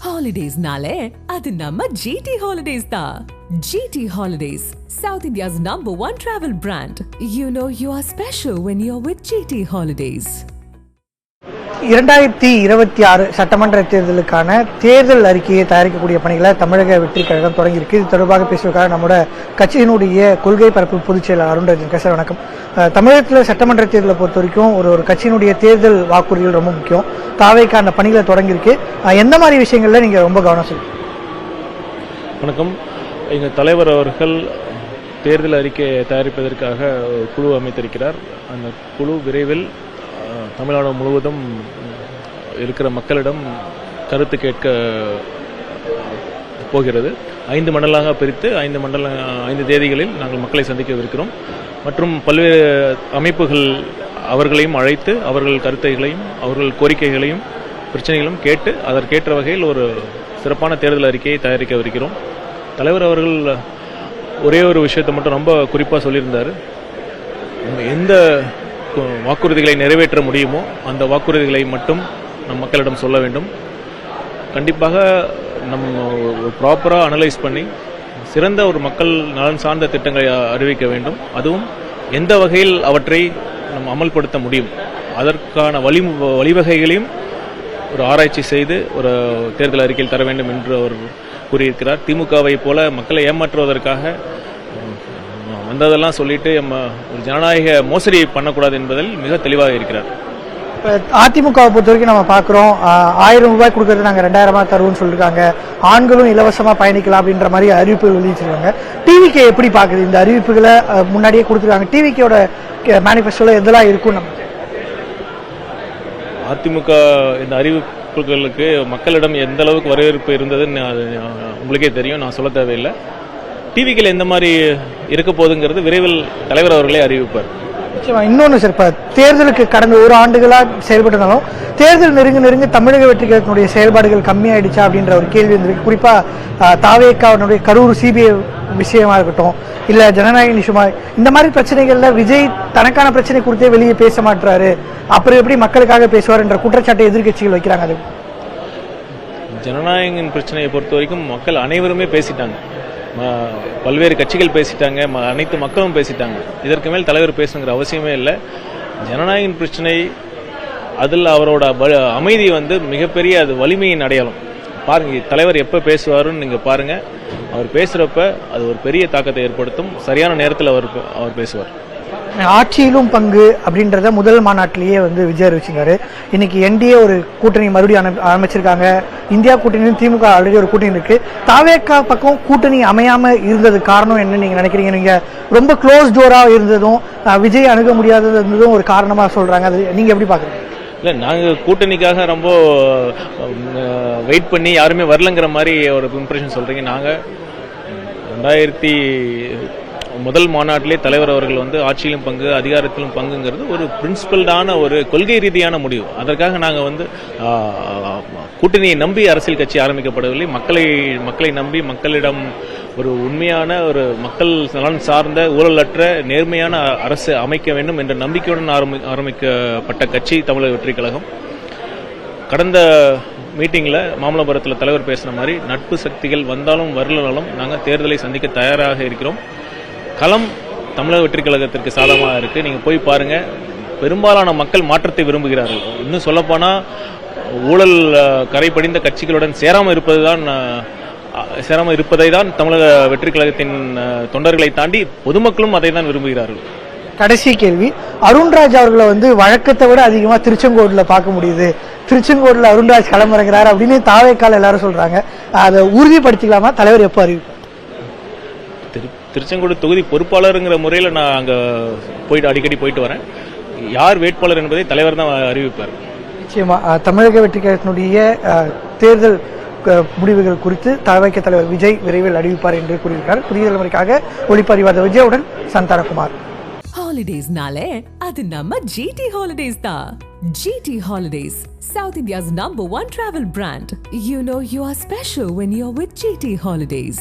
Holidays-nale, adu namma GT Holidays da. GT Holidays, South India's #1 travel brand. You know you are special when you're with GT Holidays. 2026 சட்டமன்ற தேர்தலுக்கான தேர்தல் அறிக்கையை தயாரிக்கக்கூடிய பணிகளை தமிழக வெற்றி கழகம் தொடங்கியிருக்கு. இது தொடர்பாக பேசுவதற்காக நம்மளோட கட்சியினுடைய கொள்கை பரப்பு பொதுச் செயலர் அருண்ராஜன் சார் வணக்கம். தமிழகத்தில் சட்டமன்ற தேர்தலை பொறுத்த வரைக்கும் ஒரு கட்சியினுடைய தேர்தல் வாக்குறுதிகள் ரொம்ப முக்கியம். தாவேக்கு அந்த பணிகளை தொடங்கியிருக்கு. எந்த மாதிரி விஷயங்கள்ல நீங்க ரொம்ப கவனம் செலுத்துங்க? வணக்கம். எங்கள் தலைவர் அவர்கள் தேர்தல் அறிக்கையை தயாரிப்பதற்காக குழு அமைத்திருக்கிறார். அந்த குழு விரைவில் தமிழ்நாடு முழுவதும் இருக்கிற மக்களிடம் கருத்து கேட்க போகிறது. 5 மண்டலங்களாக பிரித்து 5 தேதிகளில் நாங்கள் மக்களை சந்திக்கவிருக்கிறோம். மற்றும் பல்வேறு அமைப்புகள் அவர்களையும் அழைத்து அவர்கள் கருத்தைகளையும் அவர்கள் கோரிக்கைகளையும் பிரச்சனைகளும் கேட்டு அதற்கேற்ற வகையில் ஒரு சிறப்பான தேர்தல் அறிக்கையை தயாரிக்கவிருக்கிறோம். தலைவர் அவர்கள் ஒரே ஒரு விஷயத்தை மட்டும் ரொம்ப குறிப்பாக சொல்லியிருந்தார். எந்த வாக்குறுதிகளை நிறைவேற்ற முடியுமோ அந்த வாக்குறுதிகளை மட்டும் நம் மக்களிடம் சொல்ல வேண்டும். கண்டிப்பாக நம்ம ப்ராப்பராக அனலைஸ் பண்ணி சிறந்த ஒரு மக்கள் நலன் சார்ந்த திட்டங்களை அறிவிக்க வேண்டும். அதுவும் எந்த வகையில் அவற்றை நம்ம அமல்படுத்த முடியும் அதற்கான வழிவகைகளையும் ஒரு ஆராய்ச்சி செய்து ஒரு தேர்தல் அறிக்கையில் தர வேண்டும் என்று அவர் கூறியிருக்கிறார். திமுகவை போல மக்களை ஏமாற்றுவதற்காக வந்ததெல்லாம் சொல்லிட்டு நம்ம ஒரு ஜனநாயக மோசடி பண்ணக்கூடாது என்பதில் மிக தெளிவாக இருக்கிறார். அதிமுகவை பொறுத்த வரைக்கும் நம்ம பார்க்குறோம், 1000 ரூபாய் கொடுக்கறது நாங்கள் 2000 தருவோம்னு சொல்லியிருக்காங்க. ஆண்களும் இலவசமாக பயணிக்கலாம் அப்படின்ற மாதிரி அறிவிப்புகள் வெளியிட்டிருக்காங்க. டிவிகே எப்படி பார்க்குது இந்த அறிவிப்புகளை? முன்னாடியே கொடுத்துருக்காங்க. டிவிகேயோட மேனிஃபெஸ்டோல எதெல்லாம் இருக்கும்? நம்ம அதிமுக இந்த அறிவிப்புகளுக்கு மக்களிடம் எந்த அளவுக்கு வரவேற்பு இருந்ததுன்னு உங்களுக்கே தெரியும், நான் சொல்ல தேவையில்லை. டிவிக்கில் எந்த மாதிரி இருக்க போகுதுங்கிறது விரைவில் தலைவர் அவர்களே அறிவிப்பார். நிச்சயமா. இன்னொன்று சார், இப்போ தேர்தலுக்கு கடந்த 1 ஆண்டுகளாக செயல்பட்டதாலும் தேர்தல் நெருங்க தமிழக வெற்றி கழகத்தினுடைய செயல்பாடுகள் கம்மியாயிடுச்சா அப்படின்ற ஒரு கேள்வி இருந்திருக்கு. குறிப்பாக தாவேக்காவுடைய கரூர் சிபிஐ விஷயமா இருக்கட்டும், இல்லை ஜனநாயக இஷ்யூமா, இந்த மாதிரி பிரச்சனைகள்ல விஜய் தனக்கான பிரச்சனை குறித்தே வெளியே பேச மாட்டாரு, அப்புறம் எப்படி மக்களுக்காக பேசுவார் என்ற குற்றச்சாட்டை எதிர்கட்சிகள் வைக்கிறாங்க. அது ஜனநாயகத்தின் பிரச்சனையை பொறுத்த வரைக்கும் மக்கள் அனைவருமே பேசிட்டாங்க. பல்வேறு கட்சிகள் பேசிட்டாங்க, அனைத்து மக்களும் பேசிட்டாங்க. இதற்கு மேல் தலைவர் பேசணுங்கிற அவசியமே இல்லை. ஜனநாயக பிரச்சனை அதில் அவரோட அமைதி மிகப்பெரிய அது வலிமையின் அடையாளம். பாருங்க, தலைவர் எப்போ பேசுவாருன்னு நீங்கள் பாருங்க. அவர் பேசுகிறப்ப அது ஒரு பெரிய தாக்கத்தை ஏற்படுத்தும். சரியான நேரத்தில் அவர் பேசுவார். ஆட்சியிலும் பங்கு அப்படின்றத முதல் மாநாட்டிலேயே விஜய் அறிவிச்சிருக்காரு. இன்னைக்கு என்டிஏ ஒரு கூட்டணி மறுபடியும் ஆரம்பிச்சிருக்காங்க. இந்தியா கூட்டணியும் திமுக ஆல்ரெடி ஒரு கூட்டணி இருக்கு. தாவேக்கா பக்கம் கூட்டணி அமையாம இருந்தது காரணம் என்ன நீங்க நினைக்கிறீங்க? நீங்க ரொம்ப க்ளோஸ் டோரா இருந்ததும் விஜய் அணுக முடியாதது இருந்ததும் ஒரு காரணமா சொல்றாங்க. அது நீங்க எப்படி பாக்குறீங்க? இல்லை, நாங்கள் கூட்டணிக்காக ரொம்ப வெயிட் பண்ணி யாருமே வரலங்கிற மாதிரி ஒரு இம்ப்ரெஷன் சொல்றீங்க. நாங்கள் 2000 முதல் மாநாட்டிலே தலைவர் அவர்கள் ஆட்சியிலும் பங்கு அதிகாரத்திலும் பங்குங்கிறது ஒரு பிரின்சிபல்டான ஒரு கொள்கை ரீதியான முடிவு. அதற்காக நாங்கள் கூட்டணியை நம்பி அரசியல் கட்சி ஆரம்பிக்கப்படவில்லை. மக்களை நம்பி மக்களிடம் ஒரு உண்மையான ஒரு மக்கள் நலன் சார்ந்த ஊழலற்ற நேர்மையான அரசு அமைக்க வேண்டும் என்ற நம்பிக்கையுடன் ஆரம்பிக்கப்பட்ட கட்சி தமிழக வெற்றி கழகம். கடந்த மீட்டிங்கில் மாமல்லபுரத்தில் தலைவர் பேசின மாதிரி நட்பு சக்திகள் வந்தாலும் வரலனாலும் நாங்கள் தேர்தலை சந்திக்க தயாராக இருக்கிறோம். களம் தமிழக வெற்றி கழகத்திற்கு சாதகமாக இருக்குது. நீங்கள் போய் பாருங்கள், பெரும்பாலான மக்கள் மாற்றத்தை விரும்புகிறார்கள். இன்னும் சொல்லப்போனால் ஊழல் கரைபடிந்த கட்சிகளுடன் சேராமல் இருப்பதை தான் தமிழக வெற்றி கழகத்தின் தொண்டர்களை தாண்டி பொதுமக்களும் அதை தான் விரும்புகிறார்கள். கடைசி கேள்வி, அருண்ராஜ் அவர்களை வழக்கத்தை விட அதிகமாக திருச்செங்கோடுல பார்க்க முடியுது. திருச்செங்கோடுல அருண்ராஜ் களமிறங்குறாரு அப்படின்னு தாவேக்கால் எல்லாரும் சொல்றாங்க. அதை உறுதிப்படுத்திக்கலாமா? தலைவர் எப்போ அறிவிப்பார்? திருச்செங்கோடு தொகுதி பொறுப்பாளருங்கிற முறையில் நான் அங்கே அடிக்கடி போயிட்டு வரேன். யார் வேட்பாளர் என்பதை தலைவர் தான் அறிவிப்பார். நிச்சயமா. தமிழக வெற்றி கழகத்தினுடைய தேர்தல் முடிவுகள் குறித்து தாவேக்கா தலைவர் விஜய் விரைவில் அறிவிப்பார் என்று கூறியிருக்கார். புதிய தலைமுறைக்காக ஒளிப்பதிவாளர் விஜயுடன் Santhanakumar. Holidays-nale, adu namma GT Holidays da. GT Holidays, South India's #1 travel brand. You know you are special when you're with GT Holidays.